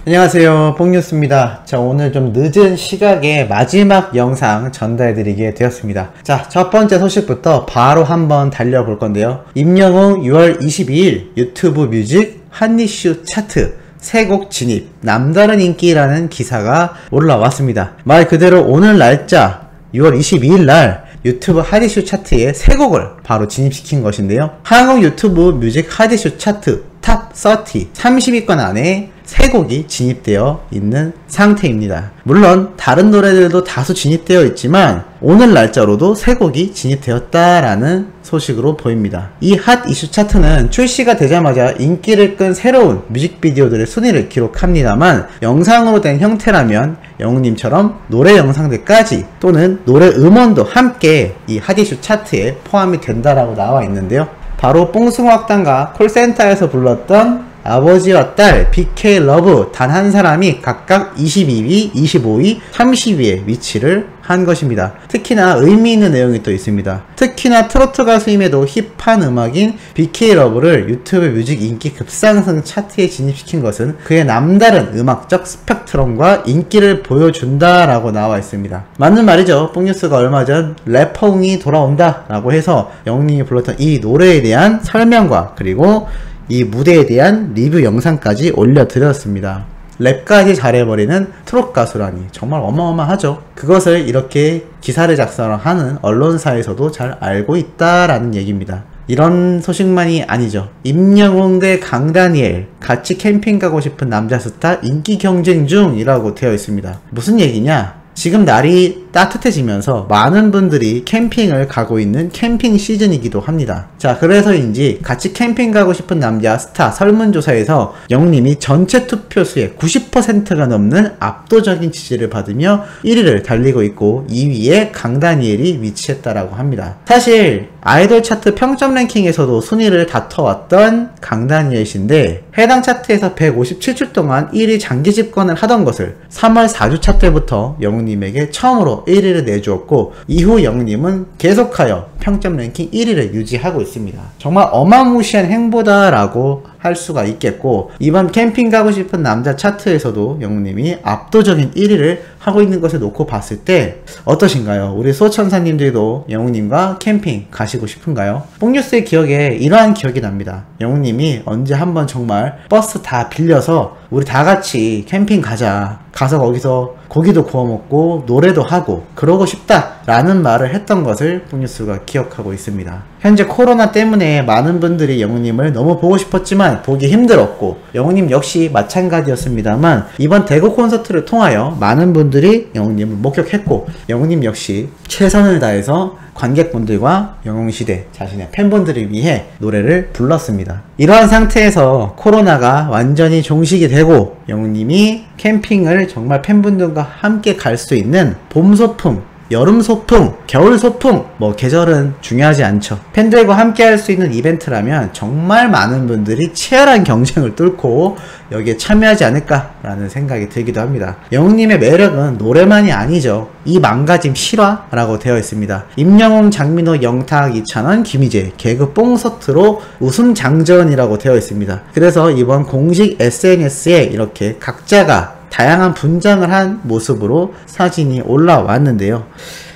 안녕하세요, 뽕뉴스입니다. 자, 오늘 좀 늦은 시각에 마지막 영상 전달해드리게 되었습니다. 자, 첫 번째 소식부터 바로 한번 달려볼 건데요. 임영웅 6월 22일 유튜브 뮤직 핫이슈 차트 새 곡 진입, 남다른 인기라는 기사가 올라왔습니다. 말 그대로 오늘 날짜 6월 22일 날 유튜브 핫이슈 차트에 새 곡을 바로 진입시킨 것인데요. 한국 유튜브 뮤직 핫이슈 차트 탑 30, 30위권 안에 새 곡이 진입되어 있는 상태입니다. 물론 다른 노래들도 다수 진입되어 있지만 오늘 날짜로도 새 곡이 진입되었다라는 소식으로 보입니다. 이 핫 이슈 차트는 출시가 되자마자 인기를 끈 새로운 뮤직비디오들의 순위를 기록합니다만, 영상으로 된 형태라면 영웅님처럼 노래 영상들까지 또는 노래 음원도 함께 이 핫 이슈 차트에 포함이 된다라고 나와 있는데요. 바로 뽕숭아학당과 콜센터에서 불렀던 아버지와 딸, BK 러브 단 한 사람이 각각 22위, 25위, 30위에 위치를 한 것입니다. 특히나 의미 있는 내용이 또 있습니다. 특히나 트로트 가수임에도 힙한 음악인 BK 러브를 유튜브 뮤직 인기 급상승 차트에 진입시킨 것은 그의 남다른 음악적 스펙트럼과 인기를 보여준다라고 나와 있습니다. 맞는 말이죠. 뽕뉴스가 얼마 전 래퍼웅이 돌아온다 라고 해서 영웅님이 불렀던 이 노래에 대한 설명과 그리고 이 무대에 대한 리뷰 영상까지 올려드렸습니다. 랩까지 잘해버리는 트롯 가수라니 정말 어마어마하죠. 그것을 이렇게 기사를 작성하는 언론사에서도 잘 알고 있다라는 얘기입니다. 이런 소식만이 아니죠. 임영웅 대 강다니엘 같이 캠핑 가고 싶은 남자 스타 인기 경쟁 중이라고 되어 있습니다. 무슨 얘기냐? 지금 날이 따뜻해지면서 많은 분들이 캠핑을 가고 있는 캠핑 시즌이기도 합니다. 자, 그래서인지 같이 캠핑 가고 싶은 남자 스타 설문조사에서 영웅님이 전체 투표수의 90%가 넘는 압도적인 지지를 받으며 1위를 달리고 있고 2위에 강다니엘이 위치했다라고 합니다. 사실 아이돌 차트 평점 랭킹에서도 순위를 다퉈왔던 강다니엘 씨인데, 해당 차트에서 157주 동안 1위 장기 집권을 하던 것을 3월 4주차 때부터 영웅님에게 처음으로 1위를 내주었고, 이후 영웅님은 계속하여 평점 랭킹 1위를 유지하고 있습니다. 정말 어마무시한 행보다라고 할 수가 있겠고, 이번 캠핑 가고 싶은 남자 차트에서도 영웅님이 압도적인 1위를 하고 있는 것을 놓고 봤을 때 어떠신가요? 우리 수호천사님들도 영웅님과 캠핑 가시고 싶은가요? 뽕뉴스의 기억에 이러한 기억이 납니다. 영웅님이 언제 한번 정말 버스 다 빌려서 우리 다 같이 캠핑 가자, 가서 거기서 고기도 구워 먹고 노래도 하고 그러고 싶다 라는 말을 했던 것을 뽕뉴스가 기억하고 있습니다. 현재 코로나 때문에 많은 분들이 영웅님을 너무 보고 싶었지만 보기 힘들었고, 영웅님 역시 마찬가지였습니다만 이번 대구 콘서트를 통하여 많은 분들이 영웅님을 목격했고, 영웅님 역시 최선을 다해서 관객분들과 영웅시대 자신의 팬분들을 위해 노래를 불렀습니다. 이러한 상태에서 코로나가 완전히 종식이 되고 영웅님이 캠핑을 정말 팬분들과 함께 갈 수 있는 봄 소풍, 여름 소풍, 겨울 소풍, 계절은 중요하지 않죠. 팬들과 함께 할 수 있는 이벤트라면 정말 많은 분들이 치열한 경쟁을 뚫고 여기에 참여하지 않을까라는 생각이 들기도 합니다. 영웅님의 매력은 노래만이 아니죠. 이 망가짐 실화라고 되어 있습니다. 임영웅, 장민호, 영탁, 이찬원, 김희재, 개그 뽕서트로 웃음 장전이라고 되어 있습니다. 그래서 이번 공식 SNS에 이렇게 각자가 다양한 분장을 한 모습으로 사진이 올라왔는데요.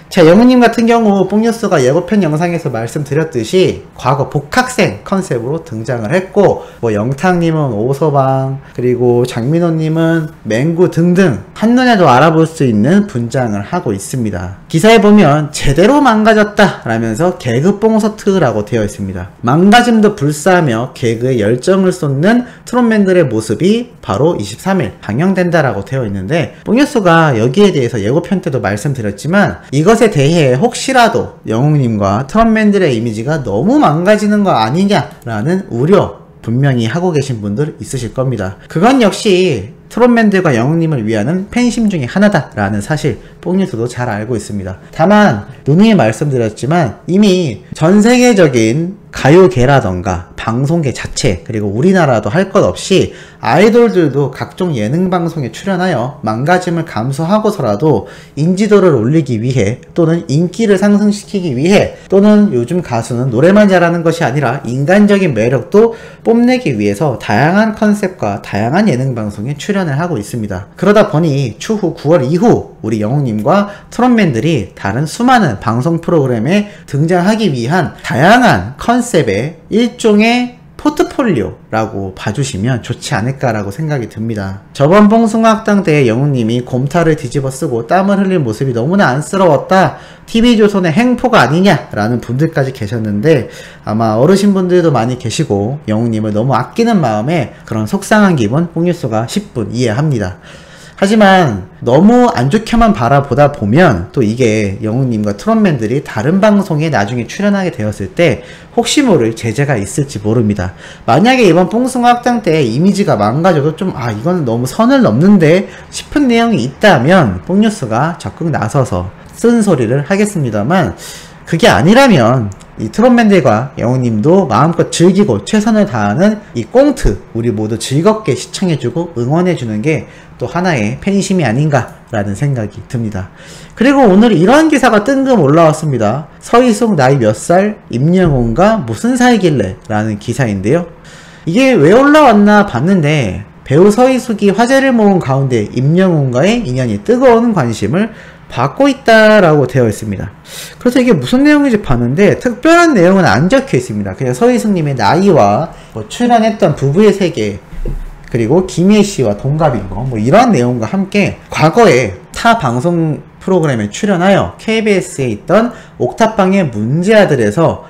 자, 영웅님 같은 경우 뽕뉴스가 예고편 영상에서 말씀드렸듯이 과거 복학생 컨셉으로 등장을 했고, 영탁님은 오서방, 그리고 장민호님은 맹구 등등 한눈에도 알아볼 수 있는 분장을 하고 있습니다. 기사에 보면 제대로 망가졌다 라면서 개그 뽕서트라고 되어 있습니다. 망가짐도 불사하며 개그에 열정을 쏟는 트롯맨들의 모습이 바로 23일 방영된다라고 되어 있는데, 뽕뉴스가 여기에 대해서 예고편 때도 말씀드렸지만 이것에 대해 혹시라도 영웅님과 트롯맨들의 이미지가 너무 망가지는 거 아니냐라는 우려 분명히 하고 계신 분들 있으실 겁니다. 그건 역시 트롯맨들과 영웅님을 위하는 팬심 중에 하나다라는 사실 뽕뉴스도 잘 알고 있습니다. 다만 누누이 말씀드렸지만 이미 전 세계적인 가요계라던가 방송계 자체, 그리고 우리나라도 할 것 없이 아이돌들도 각종 예능 방송에 출연하여 망가짐을 감수하고서라도 인지도를 올리기 위해, 또는 인기를 상승시키기 위해, 또는 요즘 가수는 노래만 잘하는 것이 아니라 인간적인 매력도 뽐내기 위해서 다양한 컨셉과 다양한 예능 방송에 출연을 하고 있습니다. 그러다 보니 추후 9월 이후 우리 영웅님과 트롯맨들이 다른 수많은 방송 프로그램에 등장하기 위한 다양한 컨셉의 일종의 포트폴리오라고 봐주시면 좋지 않을까라고 생각이 듭니다. 저번 봉숭아학당 때 영웅님이 곰탈을 뒤집어 쓰고 땀을 흘린 모습이 너무나 안쓰러웠다, TV조선의 행포가 아니냐라는 분들까지 계셨는데, 아마 어르신분들도 많이 계시고 영웅님을 너무 아끼는 마음에 그런 속상한 기분 뽕뉴스가 10분 이해합니다. 하지만 너무 안 좋게만 바라보다 보면 또 이게 영웅님과 트롯맨들이 다른 방송에 나중에 출연하게 되었을 때 혹시 모를 제재가 있을지 모릅니다. 만약에 이번 뽕숭아학당 때 이미지가 망가져도 좀 이건 너무 선을 넘는데 싶은 내용이 있다면 뽕뉴스가 적극 나서서 쓴소리를 하겠습니다만, 그게 아니라면 이 트롯맨들과 영웅님도 마음껏 즐기고 최선을 다하는 이 꽁트, 우리 모두 즐겁게 시청해주고 응원해주는 게 또 하나의 팬심이 아닌가라는 생각이 듭니다. 그리고 오늘 이러한 기사가 뜬금 올라왔습니다. 서희숙 나이 몇 살, 임영웅과 무슨 사이길래 라는 기사인데요. 이게 왜 올라왔나 봤는데, 배우 서희숙이 화제를 모은 가운데 임영웅과의 인연이 뜨거운 관심을 받고 있다라고 되어 있습니다. 그래서 이게 무슨 내용인지 봤는데 특별한 내용은 안 적혀 있습니다. 그냥 서희숙님의 나이와 출연했던 부부의 세계, 그리고 김혜 씨와 동갑인 거, 이런 내용과 함께 과거에 타 방송 프로그램에 출연하여 KBS에 있던 옥탑방의 문제아들에서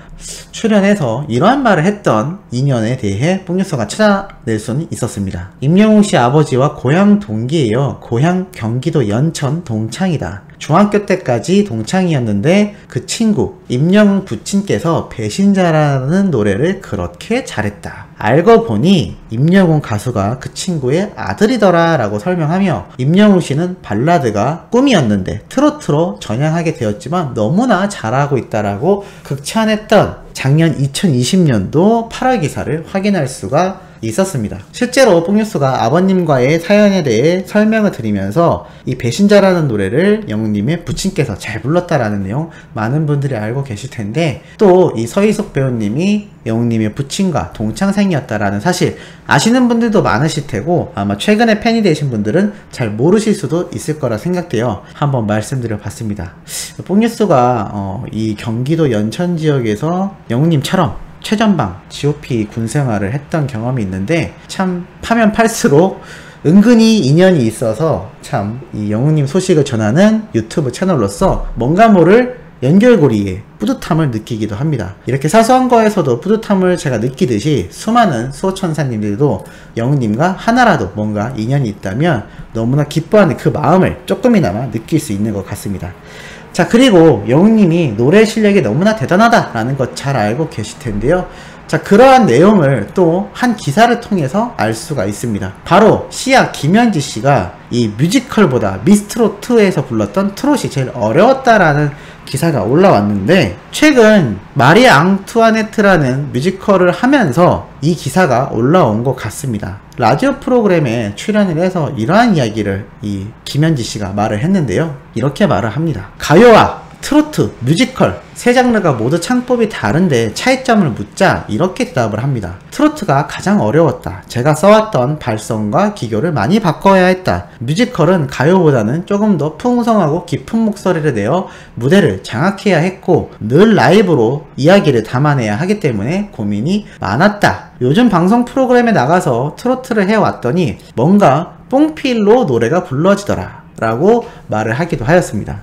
출연해서 이러한 말을 했던 인연에 대해 뽕뉴스가 찾아낼 수는 있었습니다. 임영웅 씨 아버지와 고향 동기예요. 고향 경기도 연천 동창이다. 중학교 때까지 동창이었는데 그 친구 임영웅 부친께서 배신자라는 노래를 그렇게 잘했다. 알고 보니 임영웅 가수가 그 친구의 아들이더라 라고 설명하며, 임영웅 씨는 발라드가 꿈이었는데 트로트로 전향하게 되었지만 너무나 잘하고 있다라고 극찬했던 작년 2020년도 8월 기사를 확인할 수가 있었습니다. 실제로 뽕뉴스가 아버님과의 사연에 대해 설명을 드리면서 이 배신자라는 노래를 영웅님의 부친께서 잘 불렀다라는 내용 많은 분들이 알고 계실 텐데, 또 이 서희숙 배우님이 영웅님의 부친과 동창생이었다라는 사실 아시는 분들도 많으실 테고, 아마 최근에 팬이 되신 분들은 잘 모르실 수도 있을 거라 생각되어 한번 말씀드려 봤습니다. 뽕뉴스가 이 경기도 연천 지역에서 영웅님처럼 최전방 GOP 군생활을 했던 경험이 있는데, 참 파면 팔수록 은근히 인연이 있어서 참 이 영웅님 소식을 전하는 유튜브 채널로서 뭔가 모를 연결고리에 뿌듯함을 느끼기도 합니다. 이렇게 사소한 거에서도 뿌듯함을 제가 느끼듯이 수많은 수호천사님들도 영웅님과 하나라도 뭔가 인연이 있다면 너무나 기뻐하는 그 마음을 조금이나마 느낄 수 있는 것 같습니다. 자, 그리고 영웅님이 노래 실력이 너무나 대단하다라는 것 잘 알고 계실 텐데요. 자, 그러한 내용을 또 한 기사를 통해서 알 수가 있습니다. 바로 시아 김현지 씨가 이 뮤지컬보다 미스트롯2에서 불렀던 트롯이 제일 어려웠다라는 기사가 올라왔는데, 최근 마리아 앙투아네트라는 뮤지컬을 하면서 이 기사가 올라온 것 같습니다. 라디오 프로그램에 출연을 해서 이러한 이야기를 이 김현지 씨가 말을 했는데요. 이렇게 말을 합니다. 가요와 트로트, 뮤지컬 세 장르가 모두 창법이 다른데 차이점을 묻자 이렇게 대답을 합니다. 트로트가 가장 어려웠다. 제가 써왔던 발성과 기교를 많이 바꿔야 했다. 뮤지컬은 가요보다는 조금 더 풍성하고 깊은 목소리를 내어 무대를 장악해야 했고 늘 라이브로 이야기를 담아내야 하기 때문에 고민이 많았다. 요즘 방송 프로그램에 나가서 트로트를 해왔더니 뭔가 뽕필로 노래가 불러지더라 라고 말을 하기도 하였습니다.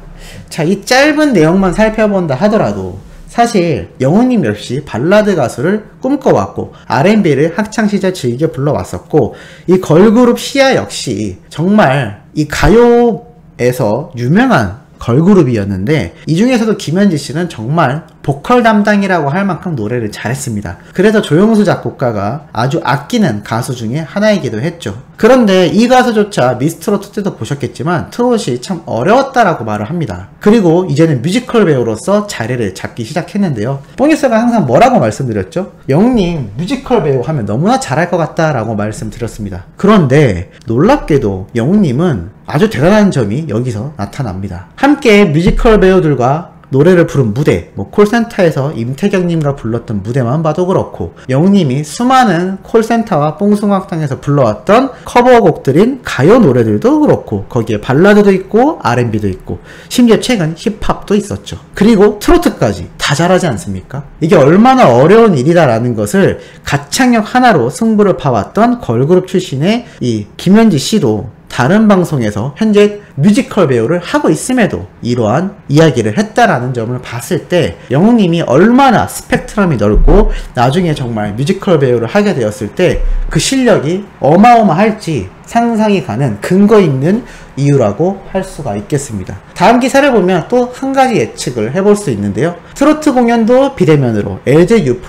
자, 이 짧은 내용만 살펴본다 하더라도 사실 영웅님 역시 발라드 가수를 꿈꿔왔고 R&B를 학창시절 즐겨 불러왔었고, 이 걸그룹 시아 역시 정말 이 가요에서 유명한 걸그룹이었는데 이 중에서도 김현지 씨는 정말 보컬 담당이라고 할 만큼 노래를 잘했습니다. 그래서 조용수 작곡가가 아주 아끼는 가수 중에 하나이기도 했죠. 그런데 이 가수조차 미스트롯 때도 보셨겠지만 트롯이 참 어려웠다라고 말을 합니다. 그리고 이제는 뮤지컬 배우로서 자리를 잡기 시작했는데요. 뽕이스가 항상 뭐라고 말씀드렸죠? 영님 뮤지컬 배우 하면 너무나 잘할 것 같다라고 말씀드렸습니다. 그런데 놀랍게도 영님은 아주 대단한 점이 여기서 나타납니다. 함께 뮤지컬 배우들과 노래를 부른 무대, 콜센터에서 임태경님과 불렀던 무대만 봐도 그렇고 영님이 수많은 콜센터와 뽕숭아학당에서 불러왔던 커버곡들인 가요 노래들도 그렇고 거기에 발라드도 있고 R&B도 있고 심지어 최근 힙합도 있었죠. 그리고 트로트까지 다 잘하지 않습니까? 이게 얼마나 어려운 일이다라는 것을 가창력 하나로 승부를 봐왔던 걸그룹 출신의 이 김현지 씨도 다른 방송에서 현재 뮤지컬 배우를 하고 있음에도 이러한 이야기를 했다라는 점을 봤을 때 영웅님이 얼마나 스펙트럼이 넓고 나중에 정말 뮤지컬 배우를 하게 되었을 때 그 실력이 어마어마할지 상상이 가는 근거 있는 이유라고 할 수가 있겠습니다. 다음 기사를 보면 또 한 가지 예측을 해볼 수 있는데요. 트로트 공연도 비대면으로 LG U+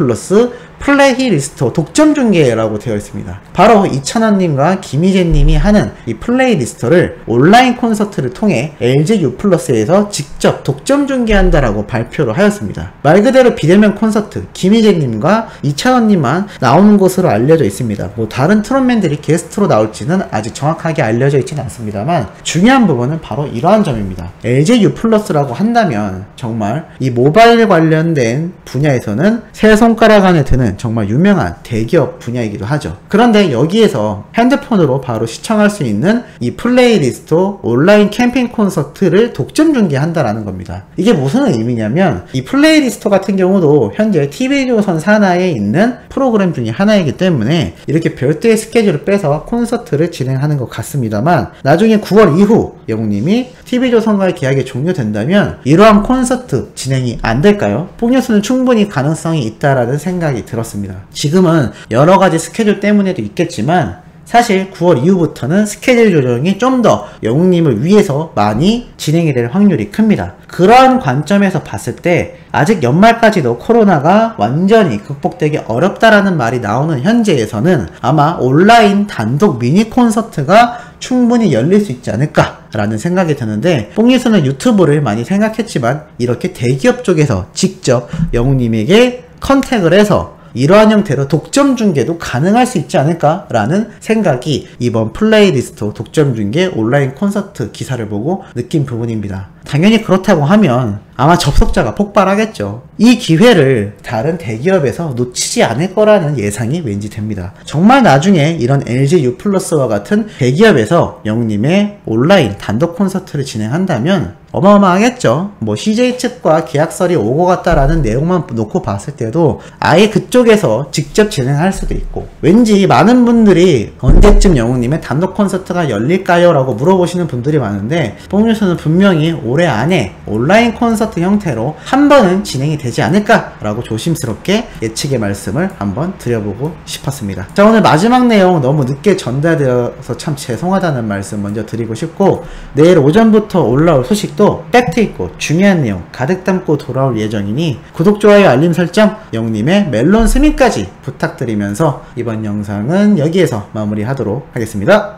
플레이리스트 독점 중계라고 되어 있습니다. 바로 이찬원님과 김희재님이 하는 이 플레이리스트를 온라인 콘서트를 통해 LG U+에서 직접 독점 중계한다라고 발표를 하였습니다. 말 그대로 비대면 콘서트, 김희재님과 이찬원님만 나오는 것으로 알려져 있습니다. 다른 트롯맨들이 게스트로 나올지는 아직 정확하게 알려져 있지는 않습니다만 중요한 부분은 바로 이러한 점입니다. LG U+라고 한다면 정말 이 모바일 관련된 분야에서는 세 손가락 안에 드는 정말 유명한 대기업 분야이기도 하죠. 그런데 여기에서 핸드폰으로 바로 시청할 수 있는 이 플레이리스트 온라인 캠핑 콘서트를 독점 중계한다라는 겁니다. 이게 무슨 의미냐면 이 플레이리스트 같은 경우도 현재 TV조선 산하에 있는 프로그램 중에 하나이기 때문에 이렇게 별도의 스케줄을 빼서 콘서트를 진행하는 것 같습니다만 나중에 9월 이후 영웅님이 TV조선과의 계약이 종료된다면 이러한 콘서트 진행이 안 될까요? 뽕뉴스는 충분히 가능성이 있다라는 생각이 들었습니다. 지금은 여러가지 스케줄 때문에도 있겠지만 사실 9월 이후부터는 스케줄 조정이 좀 더 영웅님을 위해서 많이 진행이 될 확률이 큽니다. 그러한 관점에서 봤을 때 아직 연말까지도 코로나가 완전히 극복되기 어렵다라는 말이 나오는 현재에서는 아마 온라인 단독 미니 콘서트가 충분히 열릴 수 있지 않을까 라는 생각이 드는데 뽕뉴스는 유튜브를 많이 생각했지만 이렇게 대기업 쪽에서 직접 영웅님에게 컨택을 해서 이러한 형태로 독점 중계도 가능할 수 있지 않을까 라는 생각이 이번 플레이리스트 독점 중계 온라인 콘서트 기사를 보고 느낀 부분입니다. 당연히 그렇다고 하면 아마 접속자가 폭발하겠죠. 이 기회를 다른 대기업에서 놓치지 않을 거라는 예상이 왠지 됩니다. 정말 나중에 이런 LG U+와 같은 대기업에서 영웅님의 온라인 단독 콘서트를 진행한다면 어마어마하겠죠. CJ 측과 계약설이 오고 갔다라는 내용만 놓고 봤을 때도 아예 그쪽에서 직접 진행할 수도 있고 왠지 많은 분들이 언제쯤 영웅님의 단독 콘서트가 열릴까요? 라고 물어보시는 분들이 많은데 뽕뉴스는 분명히 올해 안에 온라인 콘서트 형태로 한 번은 진행이 되지 않을까 라고 조심스럽게 예측의 말씀을 한번 드려보고 싶었습니다. 자, 오늘 마지막 내용 너무 늦게 전달되어서 참 죄송하다는 말씀 먼저 드리고 싶고 내일 오전부터 올라올 소식도 팩트 있고 중요한 내용 가득 담고 돌아올 예정이니 구독, 좋아요, 알림 설정, 영웅님의 멜론 스밍까지 부탁드리면서 이번 영상은 여기에서 마무리하도록 하겠습니다.